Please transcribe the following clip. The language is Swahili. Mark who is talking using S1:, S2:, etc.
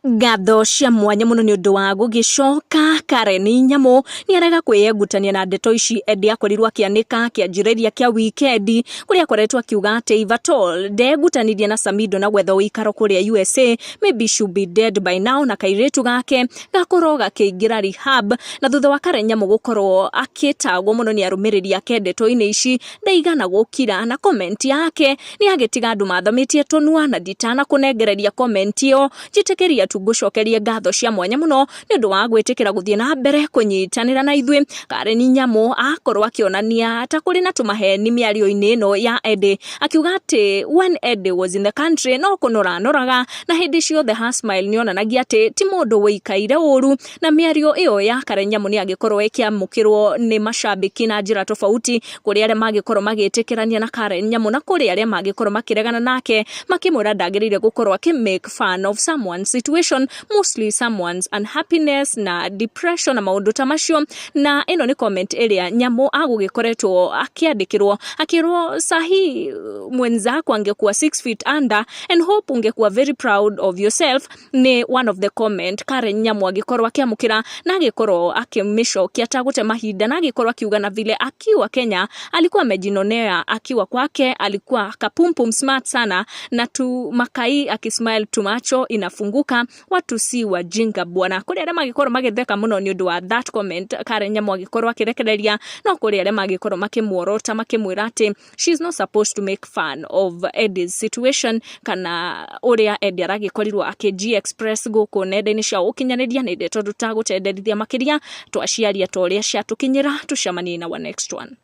S1: Ngatho cia mwanya muno ni undu wa gugicoka Karen Nyamu ni arega kwiyegutania na ndeto ici Edday akorirwo akianika kianjiriria kia weekend kuria akoretwo akiuga ati Ivatol ndegutanirie na Samidoh na gwetha uikaro kuria USA, maybe should be dead by now, na kairitu gake gakorwo gakiingira rehab. Na thutha wa Karen Nyamu gukorwo akitagwo muno ni arumiriri ake ndeto-ini ici ndaigana gukira, na comment yake ni agitiga andu mathamitie tonua na ditana kunengereria comment iyo jitikiria tugucokerie ngatho cia mwanya muno ni undu wa gwitikira guthie na mbere kunyitanira na ithwe. Karen Nyamu akorwo akionania ta kuri na tumaheni miario-ini ino ya Edday, akiuga ati when Edday was in the country no kunora na hindi ciothe ha smile ni onanagia ati ti mundu wikaire uru, na miario iyo ya Karen Nyamu ni agikorwo ikiamukirwo ni mashabiki na njira tofauti, kuri aria magikorwo magitikirania na Karen Nyamu na kuri aria magikorwo makiregana nake makimwira ndagirire gukorwo make fun of someone's situation, mostly someone's unhappiness na depression na maundu ta macio. Na ino ni comment iria Nyamu agugikoretwo akiandikirwo akirwo sahi mwenzako angekuwa 6 feet under and hope ungekuwa very proud of yourself, ni one of the comment Karen Nyamu agikorwo akiamukira na agikorwo akimishokia tagute mahinda, na agikorwo akiuga na vile akiwa Kenya alikuwa amejinonea akiwa kwake, alikuwa kapumpum smart sana na tu makai akismile tumacho inafunguka, watu si wajinga bwana. Kuri aria magikorwo magitheka muno ni undu wa that comment Karen Nyamu agikorwo akirekereria, no kuri aria magikorwo makimworota makimwira ati she's not supposed to make fun of Edday's situation, kana uria Edday aragikorwo akiji express guku nenda-ini cia ukinyaniria ni ndeto tutagutenderithia makiria twaciaria toria cia tukinyira tucemanie na next one.